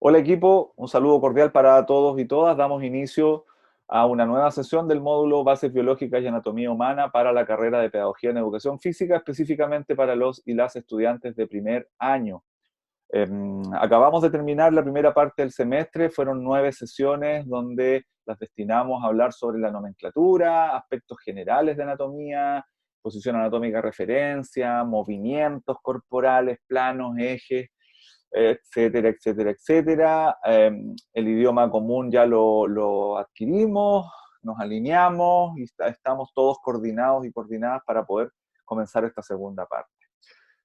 Hola equipo, un saludo cordial para todos y todas. Damos inicio a una nueva sesión del módulo Bases Biológicas y Anatomía Humana para la carrera de Pedagogía en Educación Física, específicamente para los y las estudiantes de primer año. Acabamos de terminar la primera parte del semestre, fueron 9 sesiones donde las destinamos a hablar sobre la nomenclatura, aspectos generales de anatomía, posición anatómica de referencia, movimientos corporales, planos, ejes, etcétera, etcétera, etcétera. El idioma común ya lo adquirimos, nos alineamos y estamos todos coordinados y coordinadas para poder comenzar esta segunda parte.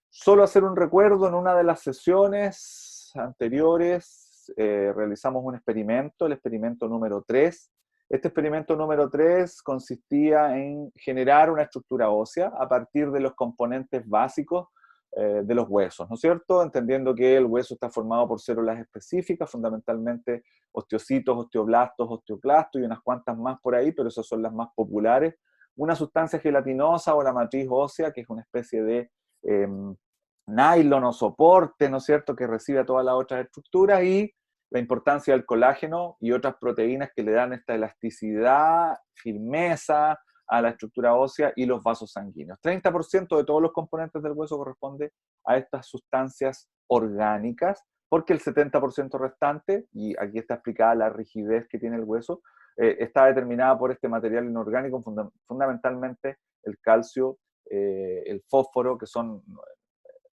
Solo hacer un recuerdo, en una de las sesiones anteriores realizamos un experimento, el experimento número 3. Este experimento número 3 consistía en generar una estructura ósea a partir de los componentes básicos de los huesos, ¿no es cierto? Entendiendo que el hueso está formado por células específicas, fundamentalmente osteocitos, osteoblastos, osteoclastos y unas cuantas más por ahí, pero esas son las más populares. Una sustancia gelatinosa o la matriz ósea, que es una especie de eh, nylon o soporte, ¿no es cierto?, que recibe a todas las otras estructuras, y la importancia del colágeno y otras proteínas que le dan esta elasticidad, firmeza a la estructura ósea y los vasos sanguíneos. 30% de todos los componentes del hueso corresponde a estas sustancias orgánicas, porque el 70% restante, y aquí está explicada la rigidez que tiene el hueso, está determinada por este material inorgánico, fundamentalmente el calcio, el fósforo, que son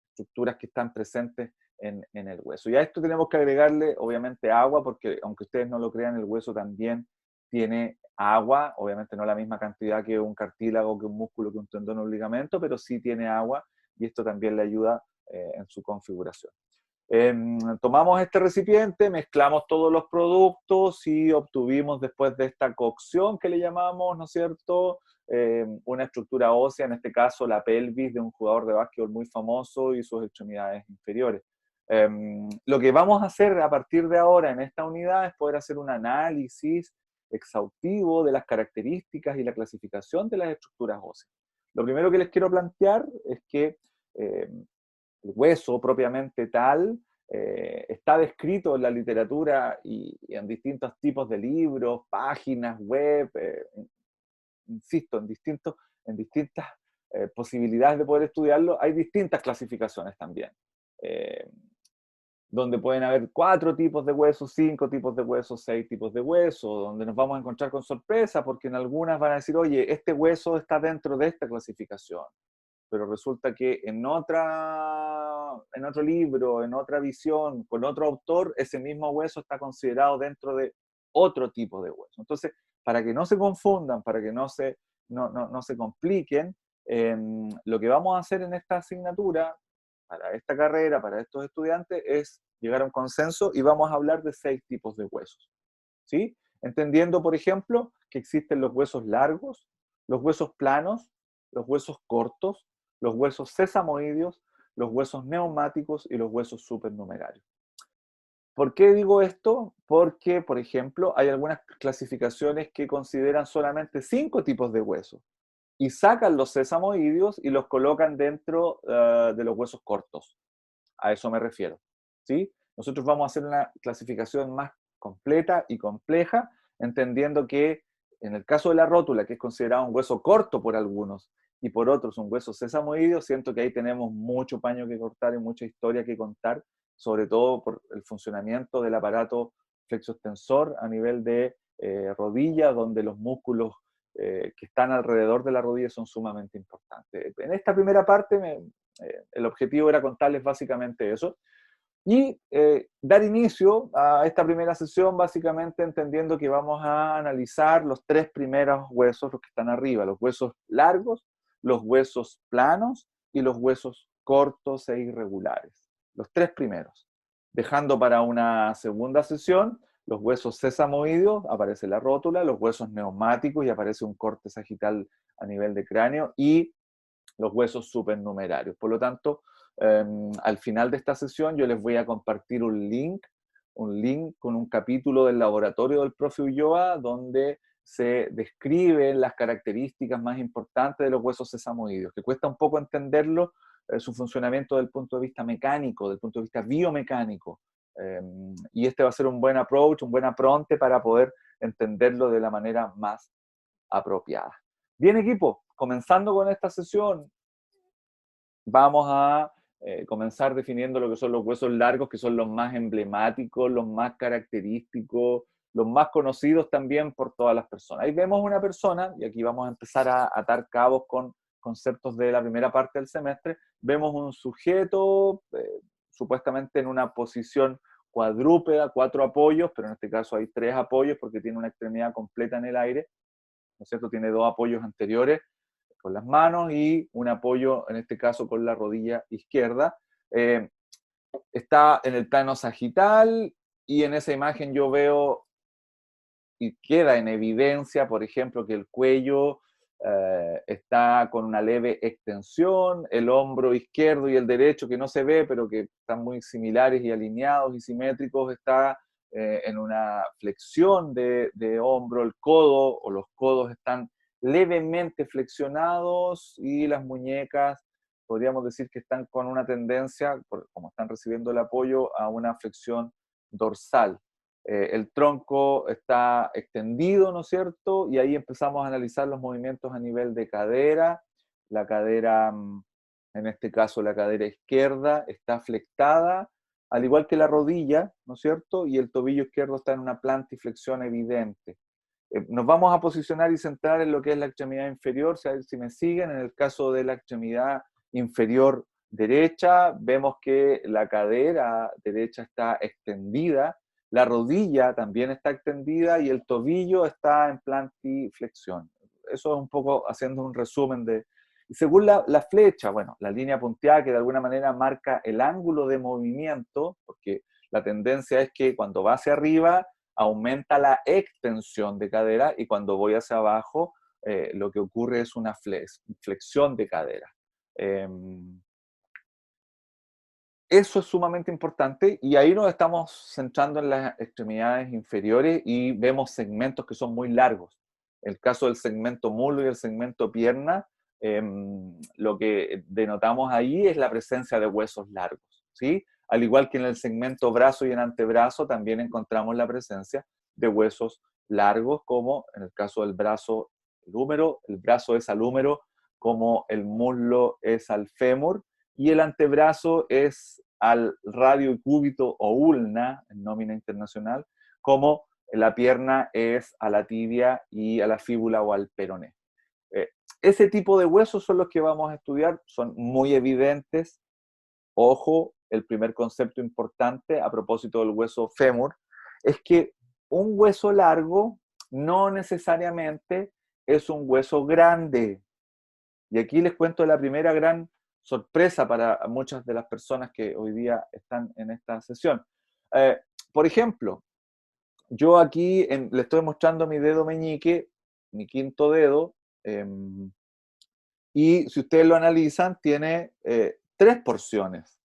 estructuras que están presentes en el hueso. Y a esto tenemos que agregarle, obviamente, agua, porque aunque ustedes no lo crean, el hueso también tiene agua, obviamente no la misma cantidad que un cartílago, que un músculo, que un tendón o un ligamento, pero sí tiene agua, y esto también le ayuda en su configuración. Tomamos este recipiente, mezclamos todos los productos y obtuvimos, después de esta cocción que le llamamos, ¿no es cierto?, una estructura ósea, en este caso la pelvis de un jugador de básquetbol muy famoso y sus extremidades inferiores. Lo que vamos a hacer a partir de ahora en esta unidad es poder hacer un análisis exhaustivo de las características y la clasificación de las estructuras óseas. Lo primero que les quiero plantear es que eh, el hueso propiamente tal está descrito en la literatura y en distintos tipos de libros, páginas web, insisto, en distintas posibilidades de poder estudiarlo. Hay distintas clasificaciones también, eh, donde pueden haber 4 tipos de huesos, 5 tipos de huesos, 6 tipos de huesos, donde nos vamos a encontrar con sorpresa, porque en algunas van a decir, oye, este hueso está dentro de esta clasificación, pero resulta que en otro libro, en otra visión, con otro autor, ese mismo hueso está considerado dentro de otro tipo de hueso. Entonces, para que no se confundan, para que no se compliquen, lo que vamos a hacer en esta asignatura, para esta carrera, para estos estudiantes, es llegar a un consenso y vamos a hablar de 6 tipos de huesos, ¿sí? Entendiendo, por ejemplo, que existen los huesos largos, los huesos planos, los huesos cortos, los huesos sesamoideos, los huesos neumáticos y los huesos supernumerarios. ¿Por qué digo esto? Porque, por ejemplo, hay algunas clasificaciones que consideran solamente 5 tipos de huesos y sacan los sesamoideos y los colocan dentro de los huesos cortos. A eso me refiero, ¿sí? Nosotros vamos a hacer una clasificación más completa y compleja, entendiendo que en el caso de la rótula, que es considerado un hueso corto por algunos y por otros un hueso sesamoideo, siento que ahí tenemos mucho paño que cortar y mucha historia que contar, sobre todo por el funcionamiento del aparato flexoextensor a nivel de rodilla, donde los músculos que están alrededor de la rodilla son sumamente importantes. En esta primera parte el objetivo era contarles básicamente eso y dar inicio a esta primera sesión básicamente entendiendo que vamos a analizar los 3 primeros huesos, los que están arriba, los huesos largos, los huesos planos y los huesos cortos e irregulares. Los 3 primeros. Dejando para una segunda sesión los huesos sesamoideos, aparece la rótula, los huesos neumáticos y aparece un corte sagital a nivel de cráneo, y los huesos supernumerarios. Por lo tanto, al final de esta sesión yo les voy a compartir un link con un capítulo del laboratorio del profe Ulloa, donde se describen las características más importantes de los huesos sesamoideos, que cuesta un poco entenderlo, su funcionamiento desde el punto de vista mecánico, desde el punto de vista biomecánico. Y este va a ser un buen approach, un buen apronte para poder entenderlo de la manera más apropiada. Bien, equipo, comenzando con esta sesión, vamos a comenzar definiendo lo que son los huesos largos, que son los más emblemáticos, los más característicos, los más conocidos también por todas las personas. Ahí vemos una persona, y aquí vamos a empezar a atar cabos con conceptos de la primera parte del semestre. Vemos un sujeto supuestamente en una posición cuadrúpeda, 4 apoyos, pero en este caso hay 3 apoyos porque tiene una extremidad completa en el aire, ¿no es cierto? Tiene 2 apoyos anteriores con las manos y un apoyo, en este caso, con la rodilla izquierda. Está en el plano sagital y en esa imagen yo veo y queda en evidencia, por ejemplo, que el cuello está con una leve extensión, el hombro izquierdo y el derecho, que no se ve, pero que están muy similares y alineados y simétricos, está en una flexión de hombro, el codo o los codos están levemente flexionados y las muñecas podríamos decir que están con una tendencia, como están recibiendo el apoyo, a una flexión dorsal. El tronco está extendido, ¿no es cierto? Y ahí empezamos a analizar los movimientos a nivel de cadera. La cadera, en este caso la cadera izquierda, está flectada, al igual que la rodilla, ¿no es cierto? Y el tobillo izquierdo está en una plantiflexión evidente. Nos vamos a posicionar y centrar en lo que es la extremidad inferior, si me siguen. En el caso de la extremidad inferior derecha, vemos que la cadera derecha está extendida, la rodilla también está extendida y el tobillo está en plantiflexión. Eso es un poco haciendo un resumen de... Y según la flecha, bueno, la línea punteada que de alguna manera marca el ángulo de movimiento, porque la tendencia es que cuando va hacia arriba aumenta la extensión de cadera y cuando voy hacia abajo lo que ocurre es una flexión de cadera. Eso es sumamente importante y ahí nos estamos centrando en las extremidades inferiores y vemos segmentos que son muy largos. El caso del segmento muslo y el segmento pierna, lo que denotamos ahí es la presencia de huesos largos, ¿sí? Al igual que en el segmento brazo y en antebrazo también encontramos la presencia de huesos largos, como en el caso del brazo, el húmero, el brazo es al húmero, como el muslo es al fémur, y el antebrazo es al radio y cúbito o ulna, en nómina internacional, como la pierna es a la tibia y a la fíbula o al peroné. Ese tipo de huesos son los que vamos a estudiar, son muy evidentes. Ojo, el primer concepto importante a propósito del hueso fémur es que un hueso largo no necesariamente es un hueso grande. Y aquí les cuento la primera gran sorpresa para muchas de las personas que hoy día están en esta sesión. Por ejemplo, yo aquí le estoy mostrando mi dedo meñique, mi quinto dedo, y si ustedes lo analizan, tiene 3 porciones.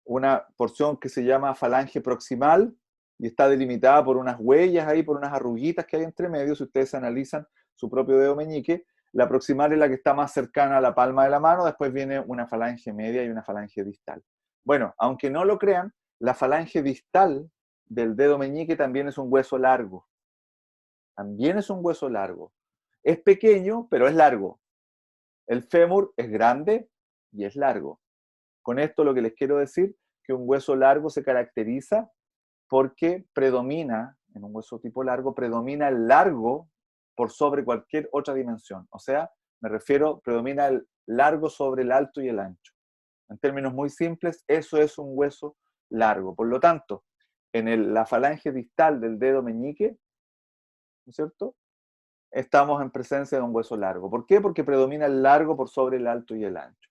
Una porción que se llama falange proximal y está delimitada por unas huellas ahí, por unas arruguitas que hay entre medio. Si ustedes analizan su propio dedo meñique, la proximal es la que está más cercana a la palma de la mano, después viene una falange media y una falange distal. Bueno, aunque no lo crean, la falange distal del dedo meñique también es un hueso largo. También es un hueso largo. Es pequeño, pero es largo. El fémur es grande y es largo. Con esto lo que les quiero decir, que un hueso largo se caracteriza porque predomina, en un hueso tipo largo, predomina el largo por sobre cualquier otra dimensión. O sea, me refiero, predomina el largo sobre el alto y el ancho. En términos muy simples, eso es un hueso largo. Por lo tanto, en la falange distal del dedo meñique, ¿no es cierto?, estamos en presencia de un hueso largo. ¿Por qué? Porque predomina el largo por sobre el alto y el ancho.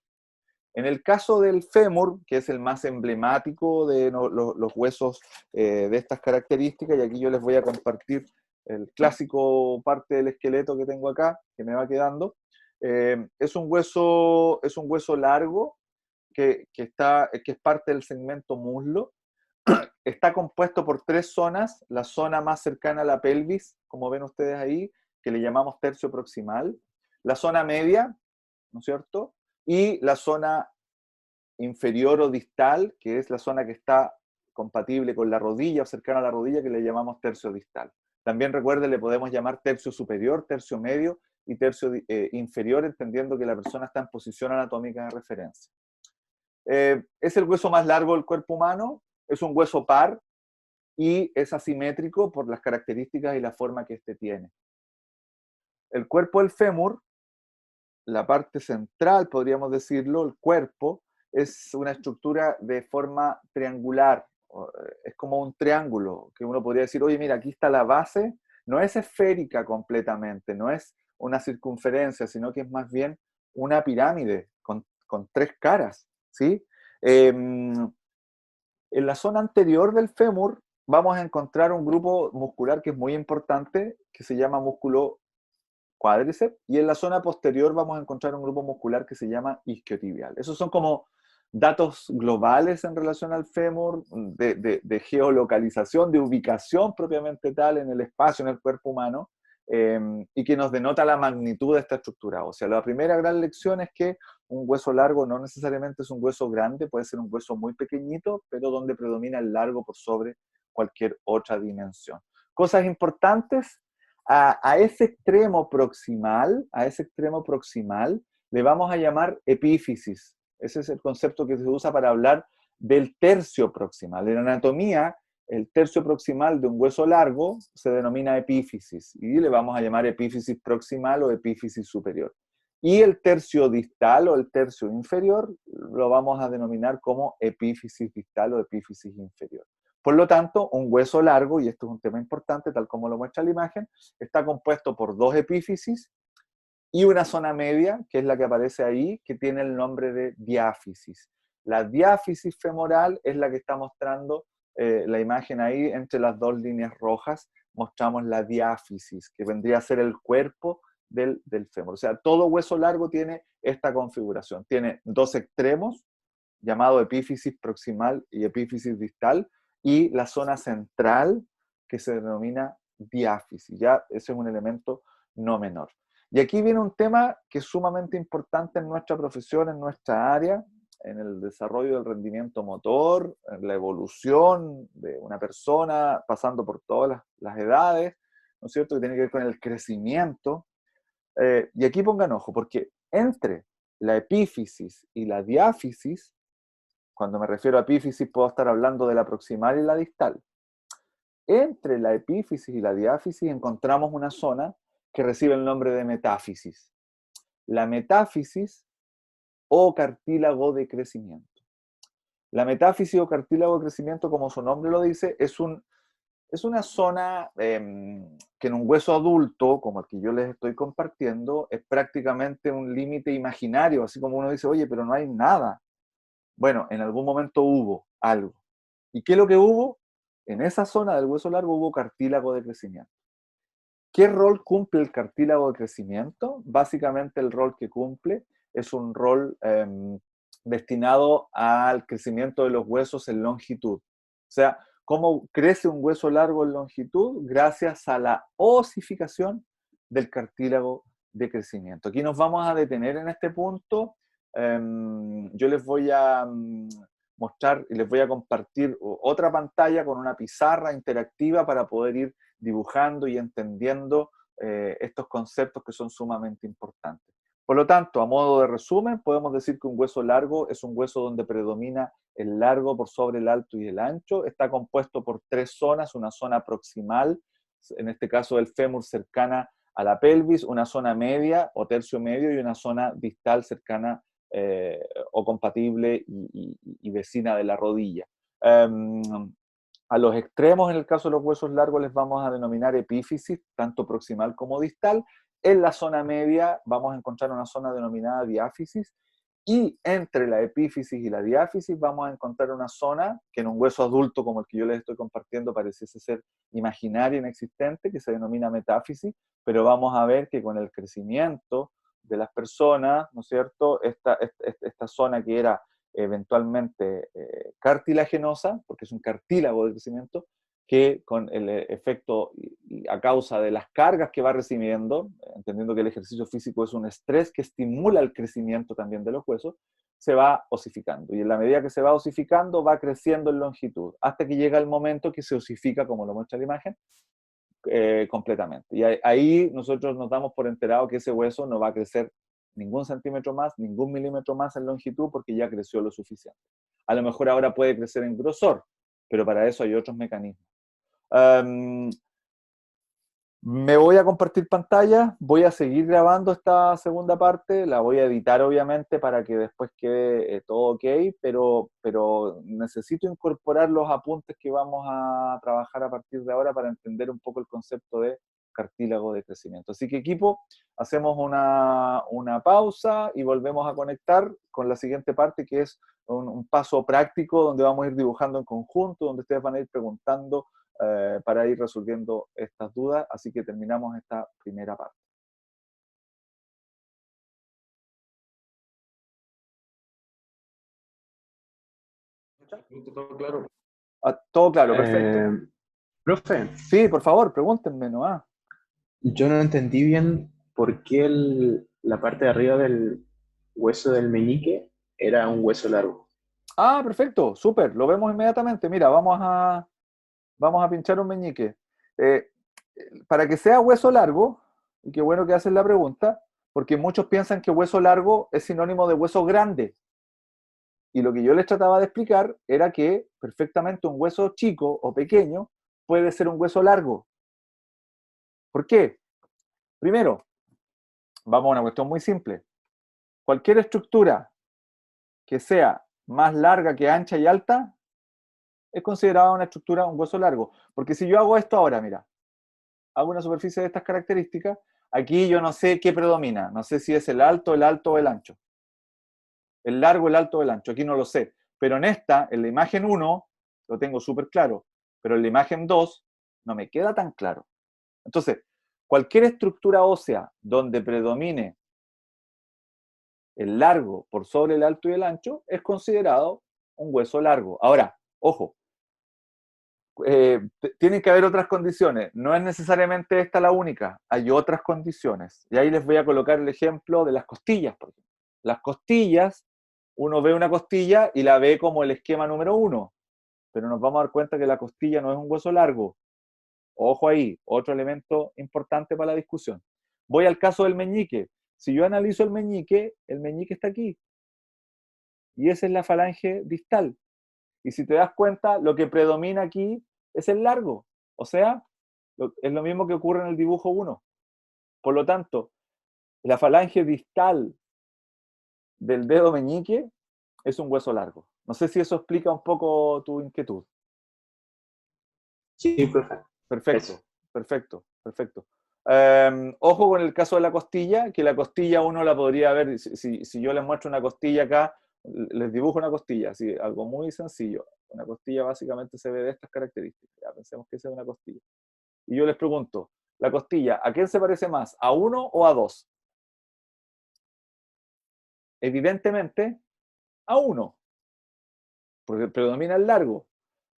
En el caso del fémur, que es el más emblemático de los huesos de estas características, y aquí yo les voy a compartir el clásico parte del esqueleto que tengo acá, que me va quedando, es un hueso largo que es parte del segmento muslo. Está compuesto por 3 zonas, la zona más cercana a la pelvis, como ven ustedes ahí, que le llamamos tercio proximal, la zona media, ¿no es cierto?, y la zona inferior o distal, que es la zona que está compatible con la rodilla o cercana a la rodilla, que le llamamos tercio distal. También recuerde, le podemos llamar tercio superior, tercio medio y tercio inferior, entendiendo que la persona está en posición anatómica de referencia. Es el hueso más largo del cuerpo humano, es un hueso par y es asimétrico por las características y la forma que éste tiene. El cuerpo del fémur, la parte central, podríamos decirlo, el cuerpo, es una estructura de forma triangular, es como un triángulo, que uno podría decir, oye, mira, aquí está la base, no es esférica completamente, no es una circunferencia, sino que es más bien una pirámide con tres caras, ¿sí? En la zona anterior del fémur vamos a encontrar un grupo muscular que es muy importante, que se llama músculo cuádriceps, y en la zona posterior vamos a encontrar un grupo muscular que se llama isquiotibial. Esos son como datos globales en relación al fémur, de geolocalización, de ubicación propiamente tal en el espacio, en el cuerpo humano, y que nos denota la magnitud de esta estructura. O sea, la primera gran lección es que un hueso largo no necesariamente es un hueso grande, puede ser un hueso muy pequeñito, pero donde predomina el largo por sobre cualquier otra dimensión. Cosas importantes: a ese extremo proximal, le vamos a llamar epífisis. Ese es el concepto que se usa para hablar del tercio proximal. En anatomía, el tercio proximal de un hueso largo se denomina epífisis y le vamos a llamar epífisis proximal o epífisis superior. Y el tercio distal o el tercio inferior lo vamos a denominar como epífisis distal o epífisis inferior. Por lo tanto, un hueso largo, y esto es un tema importante, tal como lo muestra la imagen, está compuesto por dos epífisis y una zona media, que es la que aparece ahí, que tiene el nombre de diáfisis. La diáfisis femoral es la que está mostrando la imagen ahí, entre las dos líneas rojas, mostramos la diáfisis, que vendría a ser el cuerpo del fémur. O sea, todo hueso largo tiene esta configuración. Tiene dos extremos, llamado epífisis proximal y epífisis distal, y la zona central, que se denomina diáfisis. Ya ese es un elemento no menor. Y aquí viene un tema que es sumamente importante en nuestra profesión, en nuestra área, en el desarrollo del rendimiento motor, en la evolución de una persona, pasando por todas las edades, ¿no es cierto?, que tiene que ver con el crecimiento. Y aquí pongan ojo, porque entre la epífisis y la diáfisis, cuando me refiero a epífisis puedo estar hablando de la proximal y la distal. Entre la epífisis y la diáfisis encontramos una zona que recibe el nombre de metáfisis. La metáfisis o cartílago de crecimiento. La metáfisis o cartílago de crecimiento, como su nombre lo dice, es una zona que en un hueso adulto, como el que yo les estoy compartiendo, es prácticamente un límite imaginario, así como uno dice, oye, pero no hay nada. Bueno, en algún momento hubo algo. ¿Y qué es lo que hubo? En esa zona del hueso largo hubo cartílago de crecimiento. ¿Qué rol cumple el cartílago de crecimiento? Básicamente el rol que cumple es un rol destinado al crecimiento de los huesos en longitud. O sea, ¿cómo crece un hueso largo en longitud? Gracias a la osificación del cartílago de crecimiento. Aquí nos vamos a detener en este punto. Yo les voy a mostrar y les voy a compartir otra pantalla con una pizarra interactiva para poder ir dibujando y entendiendo estos conceptos que son sumamente importantes. Por lo tanto, a modo de resumen, podemos decir que un hueso largo es un hueso donde predomina el largo por sobre el alto y el ancho. Está compuesto por tres zonas: una zona proximal, en este caso el fémur cercana a la pelvis, una zona media o tercio medio y una zona distal cercana o compatible y vecina de la rodilla. A los extremos, en el caso de los huesos largos, les vamos a denominar epífisis, tanto proximal como distal. En la zona media vamos a encontrar una zona denominada diáfisis, y entre la epífisis y la diáfisis vamos a encontrar una zona que en un hueso adulto como el que yo les estoy compartiendo pareciese ser imaginaria, inexistente, que se denomina metáfisis, pero vamos a ver que con el crecimiento de las personas, ¿no es cierto?, esta zona que era eventualmente cartilaginosa, porque es un cartílago de crecimiento, que con el efecto y a causa de las cargas que va recibiendo, entendiendo que el ejercicio físico es un estrés que estimula el crecimiento también de los huesos, se va osificando. Y en la medida que se va osificando, va creciendo en longitud, hasta que llega el momento que se osifica, como lo muestra la imagen, completamente. Y ahí nosotros nos damos por enterado que ese hueso no va a crecer ningún centímetro más, ningún milímetro más en longitud, porque ya creció lo suficiente. A lo mejor ahora puede crecer en grosor, pero para eso hay otros mecanismos. Me voy a compartir pantalla, voy a seguir grabando esta segunda parte, la voy a editar obviamente para que después quede todo ok, pero necesito incorporar los apuntes que vamos a trabajar a partir de ahora para entender un poco el concepto de cartílago de crecimiento. Así que equipo, hacemos una pausa y volvemos a conectar con la siguiente parte, que es un paso práctico donde vamos a ir dibujando en conjunto, donde ustedes van a ir preguntando para ir resolviendo estas dudas. Así que terminamos esta primera parte. Todo claro. Todo claro, perfecto. Profe, Sí, por favor, pregúntenme nomás. yo no entendí bien por qué la parte de arriba del hueso del meñique era un hueso largo. Ah, perfecto, súper, lo vemos inmediatamente. Mira, vamos a pinchar un meñique. Eh, para que sea hueso largo, y qué bueno que hacen la pregunta, porque muchos piensan que hueso largo es sinónimo de hueso grande. Y lo que yo les trataba de explicar era que perfectamente un hueso chico o pequeño puede ser un hueso largo. ¿Por qué? Primero, vamos a una cuestión muy simple. Cualquier estructura que sea más larga que ancha y alta es considerada una estructura, un hueso largo. Porque si yo hago esto ahora, mira, hago una superficie de estas características, aquí yo no sé qué predomina. No sé si es el alto o el ancho. El largo, el alto o el ancho. Aquí no lo sé. Pero en esta, en la imagen 1, lo tengo súper claro. Pero en la imagen 2, no me queda tan claro. Entonces, cualquier estructura ósea donde predomine el largo por sobre el alto y el ancho es considerado un hueso largo. Ahora, ojo, tienen que haber otras condiciones. No es necesariamente esta la única. Hay otras condiciones. Y ahí les voy a colocar el ejemplo de las costillas. Por ejemplo. Las costillas, uno ve una costilla y la ve como el esquema número 1, pero nos vamos a dar cuenta que la costilla no es un hueso largo. Ojo ahí, otro elemento importante para la discusión. Voy al caso del meñique. Si yo analizo el meñique está aquí. Y esa es la falange distal. Y si te das cuenta, lo que predomina aquí es el largo. O sea, es lo mismo que ocurre en el dibujo 1. Por lo tanto, la falange distal del dedo meñique es un hueso largo. No sé si eso explica un poco tu inquietud. Sí, profe. Eso. Perfecto, perfecto, perfecto. Ojo con el caso de la costilla, que la costilla uno la podría ver, si yo les muestro una costilla acá, les dibujo una costilla, así, algo muy sencillo. Una costilla básicamente se ve de estas características. Ya pensemos que esa es una costilla. Y yo les pregunto, la costilla, ¿a quién se parece más? ¿A uno o a dos? Evidentemente, a uno, porque predomina el largo.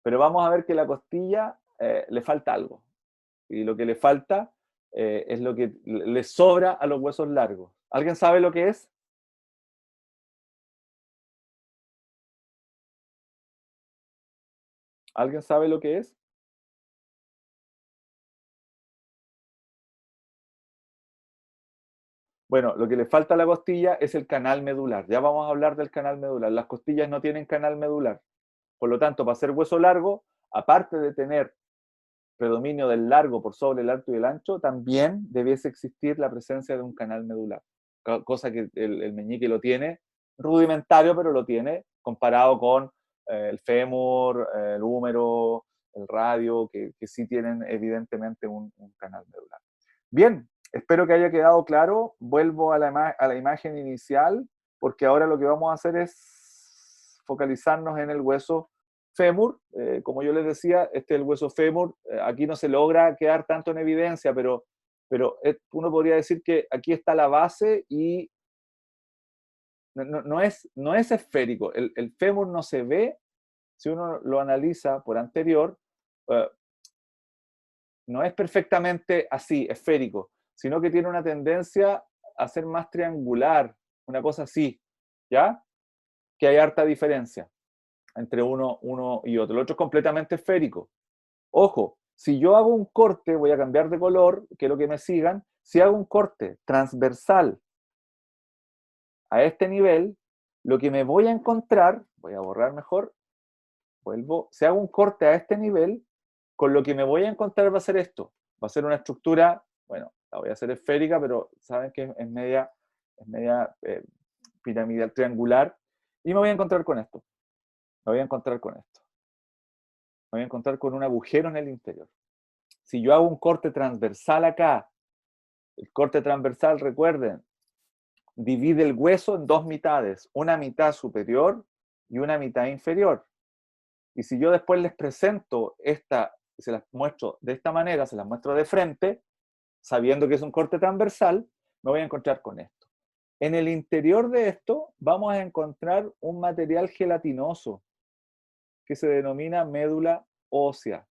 Pero vamos a ver que la costilla le falta algo. Y lo que le falta es lo que le sobra a los huesos largos. ¿Alguien sabe lo que es? ¿Alguien sabe lo que es? Bueno, lo que le falta a la costilla es el canal medular. Ya vamos a hablar del canal medular. Las costillas no tienen canal medular. Por lo tanto, para ser hueso largo, aparte de tener predominio del largo por sobre el alto y el ancho, también debiese existir la presencia de un canal medular. Cosa que el meñique lo tiene, rudimentario, pero lo tiene comparado con el fémur, el húmero, el radio, que sí tienen evidentemente un canal medular. Bien, espero que haya quedado claro. Vuelvo a la imagen inicial, porque ahora lo que vamos a hacer es focalizarnos en el hueso fémur. Como yo les decía, este es el hueso fémur. Aquí no se logra quedar tanto en evidencia, pero uno podría decir que aquí está la base y no es esférico. El fémur no se ve, si uno lo analiza por anterior, eh, no es perfectamente así, esférico, sino que tiene una tendencia a ser más triangular, una cosa así, ¿ya? que hay harta diferencia entre uno y otro. El otro es completamente esférico. Ojo, si yo hago un corte, voy a cambiar de color, quiero que me sigan, si hago un corte transversal a este nivel, lo que me voy a encontrar, voy a borrar mejor, vuelvo, si hago un corte a este nivel, con lo que me voy a encontrar va a ser esto, va a ser una estructura, bueno, la voy a hacer esférica, pero saben que es media piramidal, triangular, y me voy a encontrar con esto, me voy a encontrar con esto, me voy a encontrar con un agujero en el interior. Si yo hago un corte transversal acá, el corte transversal, recuerden, divide el hueso en dos mitades, una mitad superior y una mitad inferior. Y si yo después les presento esta, se las muestro de esta manera, se las muestro de frente, sabiendo que es un corte transversal, me voy a encontrar con esto. En el interior de esto vamos a encontrar un material gelatinoso que se denomina médula ósea,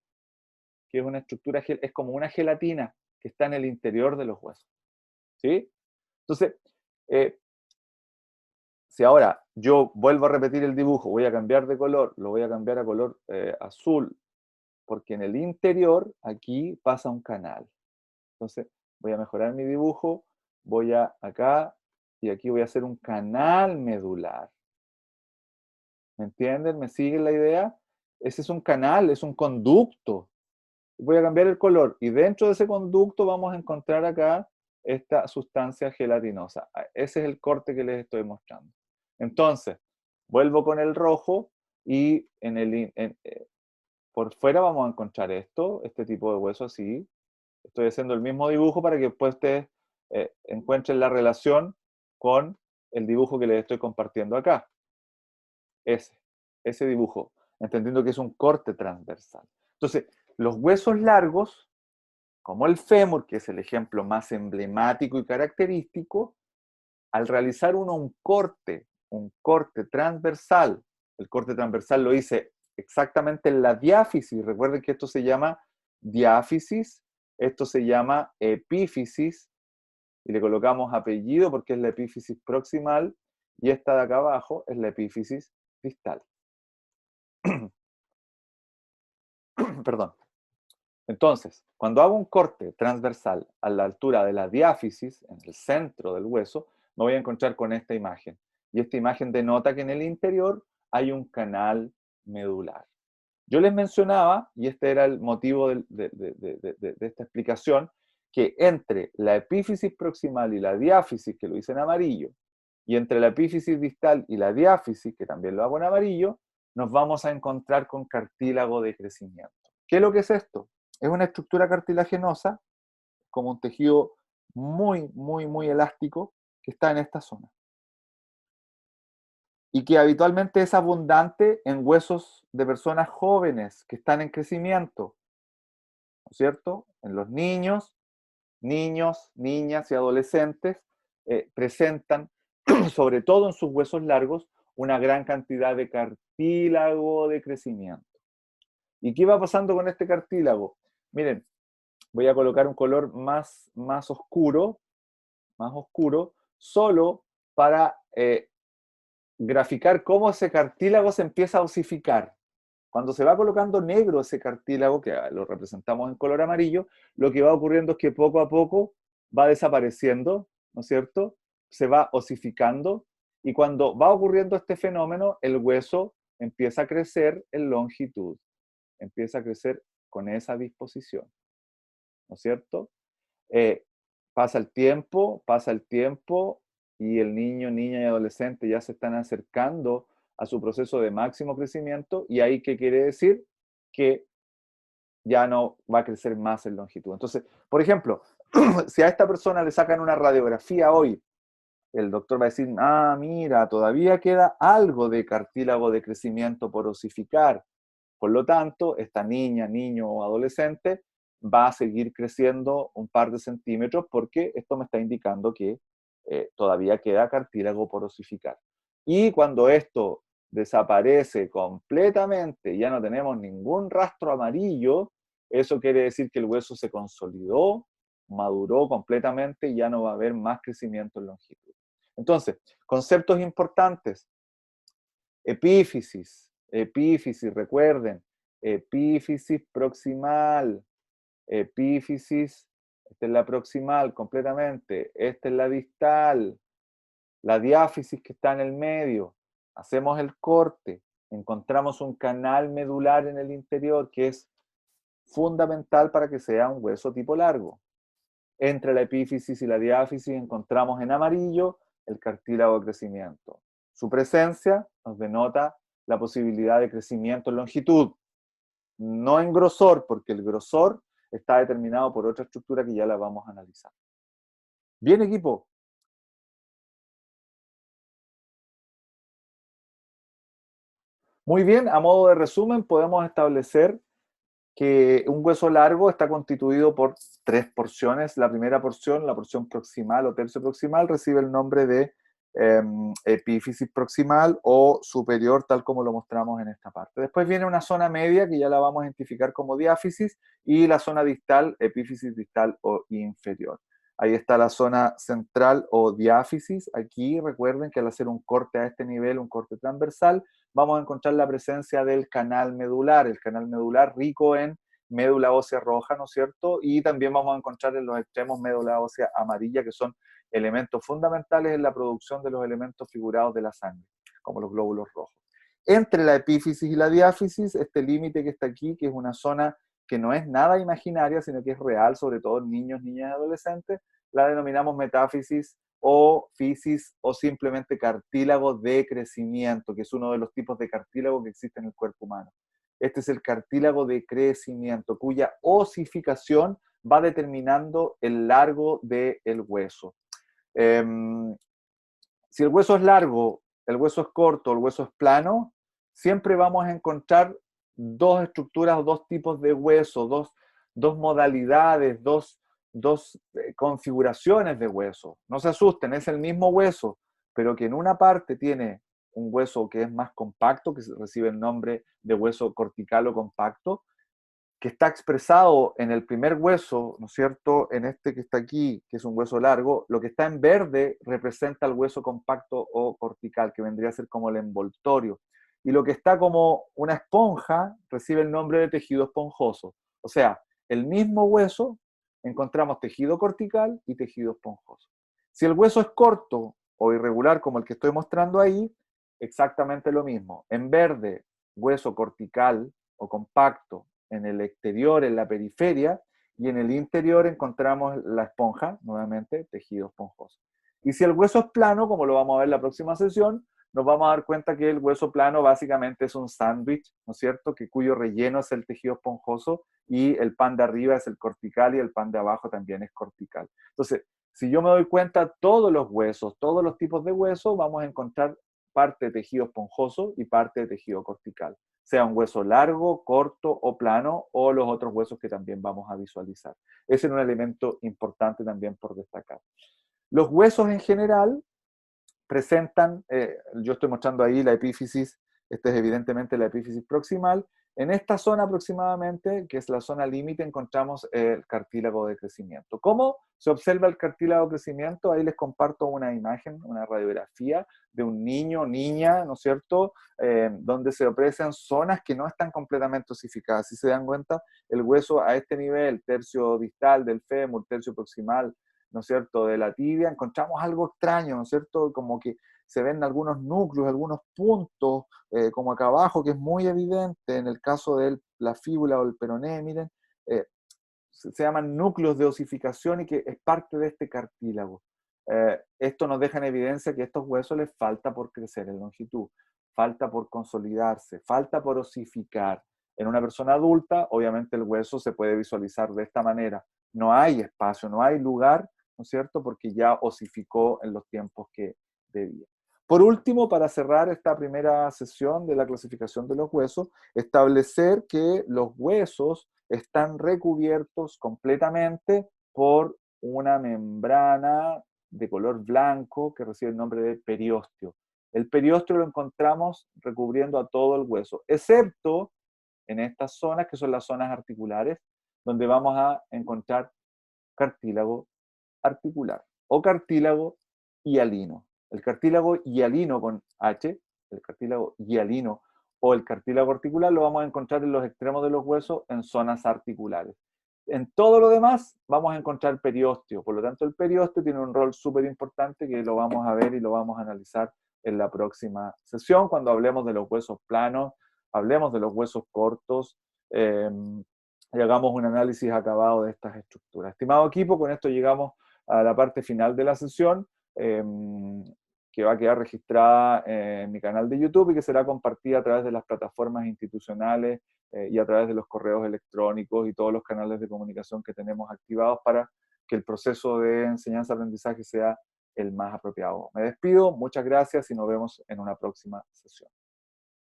que es una estructura, es como una gelatina que está en el interior de los huesos. ¿Sí? Entonces, si ahora yo vuelvo a repetir el dibujo, voy a cambiar de color, lo voy a cambiar a color azul, porque en el interior aquí pasa un canal. Entonces voy a mejorar mi dibujo, voy a acá y aquí voy a hacer un canal medular. ¿Me entienden? ¿Me siguen la idea? Ese es un canal, es un conducto. Voy a cambiar el color y dentro de ese conducto vamos a encontrar acá esta sustancia gelatinosa. Ese es el corte que les estoy mostrando. Entonces, vuelvo con el rojo y por fuera vamos a encontrar este tipo de hueso así. Estoy haciendo el mismo dibujo para que después ustedes encuentren la relación con el dibujo que les estoy compartiendo acá. Ese dibujo, entendiendo que es un corte transversal. Entonces, los huesos largos, como el fémur, que es el ejemplo más emblemático y característico, al realizar uno un corte transversal, el corte transversal lo hice exactamente en la diáfisis, recuerden que esto se llama diáfisis, esto se llama epífisis, y le colocamos apellido porque es la epífisis proximal, y esta de acá abajo es la epífisis distal. Perdón. Entonces, cuando hago un corte transversal a la altura de la diáfisis, en el centro del hueso, me voy a encontrar con esta imagen. Y esta imagen denota que en el interior hay un canal medular. Yo les mencionaba, y este era el motivo de esta explicación, que entre la epífisis proximal y la diáfisis, que lo hice en amarillo, y entre la epífisis distal y la diáfisis, que también lo hago en amarillo, nos vamos a encontrar con cartílago de crecimiento. ¿Qué es lo que es esto? Es una estructura cartilaginosa, como un tejido muy elástico, que está en esta zona. Y que habitualmente es abundante en huesos de personas jóvenes que están en crecimiento, ¿no es cierto? En los niños, niñas y adolescentes presentan, sobre todo en sus huesos largos, una gran cantidad de cartílago de crecimiento. ¿Y qué va pasando con este cartílago? Miren, voy a colocar un color más oscuro, solo para graficar cómo ese cartílago se empieza a osificar. Cuando se va colocando negro ese cartílago, que lo representamos en color amarillo, lo que va ocurriendo es que poco a poco va desapareciendo, ¿no es cierto? Se va osificando y cuando va ocurriendo este fenómeno, el hueso empieza a crecer en longitud, empieza a crecer con esa disposición, ¿no es cierto? Eh, pasa el tiempo y el niño, niña y adolescente ya se están acercando a su proceso de máximo crecimiento y ahí qué quiere decir que ya no va a crecer más en longitud. Entonces, por ejemplo, si a esta persona le sacan una radiografía hoy, el doctor va a decir, ah, mira, todavía queda algo de cartílago de crecimiento por osificar. Por lo tanto, esta niña, niño o adolescente va a seguir creciendo un par de centímetros porque esto me está indicando que todavía queda cartílago por osificar. Y cuando esto desaparece completamente, ya no tenemos ningún rastro amarillo, eso quiere decir que el hueso se consolidó, maduró completamente y ya no va a haber más crecimiento en longitud. Entonces, conceptos importantes. Epífisis, epífisis, recuerden, epífisis proximal, epífisis, esta es la proximal completamente, esta es la distal, la diáfisis que está en el medio, hacemos el corte, encontramos un canal medular en el interior que es fundamental para que sea un hueso tipo largo. Entre la epífisis y la diáfisis encontramos en amarillo el cartílago de crecimiento. Su presencia nos denota la posibilidad de crecimiento en longitud, no en grosor, porque el grosor está determinado por otra estructura que ya la vamos a analizar. Bien, equipo. Muy bien, a modo de resumen podemos establecer que un hueso largo está constituido por tres porciones. La primera porción, la porción proximal o tercio proximal, recibe el nombre de epífisis proximal o superior, tal como lo mostramos en esta parte. Después viene una zona media que ya la vamos a identificar como diáfisis y la zona distal, epífisis distal o inferior. Ahí está la zona central o diáfisis. Aquí recuerden que al hacer un corte a este nivel, un corte transversal, vamos a encontrar la presencia del canal medular, el canal medular rico en médula ósea roja, ¿no es cierto? Y también vamos a encontrar en los extremos médula ósea amarilla, que son elementos fundamentales en la producción de los elementos figurados de la sangre, como los glóbulos rojos. Entre la epífisis y la diáfisis, este límite que está aquí, que es una zona que no es nada imaginaria, sino que es real, sobre todo en niños, niñas y adolescentes, la denominamos metáfisis o fisis o simplemente cartílago de crecimiento, que es uno de los tipos de cartílago que existe en el cuerpo humano. Este es el cartílago de crecimiento, cuya osificación va determinando el largo del hueso. Si el hueso es largo, el hueso es corto, el hueso es plano, siempre vamos a encontrar dos estructuras o dos tipos de hueso, dos modalidades, dos configuraciones de hueso. No se asusten, es el mismo hueso, pero que en una parte tiene un hueso que es más compacto, que recibe el nombre de hueso cortical o compacto, que está expresado en el primer hueso, ¿no es cierto? En este que está aquí, que es un hueso largo, lo que está en verde representa el hueso compacto o cortical, que vendría a ser como el envoltorio. Y lo que está como una esponja recibe el nombre de tejido esponjoso. O sea, el mismo hueso encontramos tejido cortical y tejido esponjoso. Si el hueso es corto o irregular, como el que estoy mostrando ahí, exactamente lo mismo. En verde, hueso cortical o compacto, en el exterior, en la periferia, y en el interior encontramos la esponja, nuevamente, tejido esponjoso. Y si el hueso es plano, como lo vamos a ver en la próxima sesión, nos vamos a dar cuenta que el hueso plano básicamente es un sándwich, ¿no es cierto?, que cuyo relleno es el tejido esponjoso y el pan de arriba es el cortical y el pan de abajo también es cortical. Entonces, si yo me doy cuenta, todos los huesos, todos los tipos de huesos, vamos a encontrar parte de tejido esponjoso y parte de tejido cortical, sea un hueso largo, corto o plano, o los otros huesos que también vamos a visualizar. Ese es un elemento importante también por destacar. Los huesos en general presentan, yo estoy mostrando ahí la epífisis, esta es evidentemente la epífisis proximal. En esta zona aproximadamente, que es la zona límite, encontramos el cartílago de crecimiento. ¿Cómo se observa el cartílago de crecimiento? Ahí les comparto una imagen, una radiografía de un niño, niña, ¿no es cierto?, donde se aprecian zonas que no están completamente osificadas. Si se dan cuenta, el hueso a este nivel, tercio distal del fémur, tercio proximal, ¿no es cierto?, de la tibia, encontramos algo extraño, ¿no es cierto?, como que se ven algunos núcleos, algunos puntos, como acá abajo, que es muy evidente en el caso de la fíbula o el peroné, miren, se llaman núcleos de osificación y que es parte de este cartílago. Esto nos deja en evidencia que a estos huesos les falta por crecer en longitud, falta por consolidarse, falta por osificar. En una persona adulta, obviamente el hueso se puede visualizar de esta manera. No hay espacio, no hay lugar, ¿no es cierto?, porque ya osificó en los tiempos que debía. Por último, para cerrar esta primera sesión de la clasificación de los huesos, establecer que los huesos están recubiertos completamente por una membrana de color blanco que recibe el nombre de periósteo. El periósteo lo encontramos recubriendo a todo el hueso, excepto en estas zonas que son las zonas articulares, donde vamos a encontrar cartílago articular o cartílago hialino. El cartílago hialino con H el cartílago hialino o el cartílago articular, lo vamos a encontrar en los extremos de los huesos, en zonas articulares. En todo lo demás vamos a encontrar periósteo, por lo tanto el periósteo tiene un rol súper importante que lo vamos a ver y lo vamos a analizar en la próxima sesión, cuando hablemos de los huesos planos, hablemos de los huesos cortos, y hagamos un análisis acabado de estas estructuras. Estimado equipo, con esto llegamos a la parte final de la sesión, que va a quedar registrada en mi canal de YouTube y que será compartida a través de las plataformas institucionales y a través de los correos electrónicos y todos los canales de comunicación que tenemos activados para que el proceso de enseñanza-aprendizaje sea el más apropiado. Me despido, muchas gracias y nos vemos en una próxima sesión.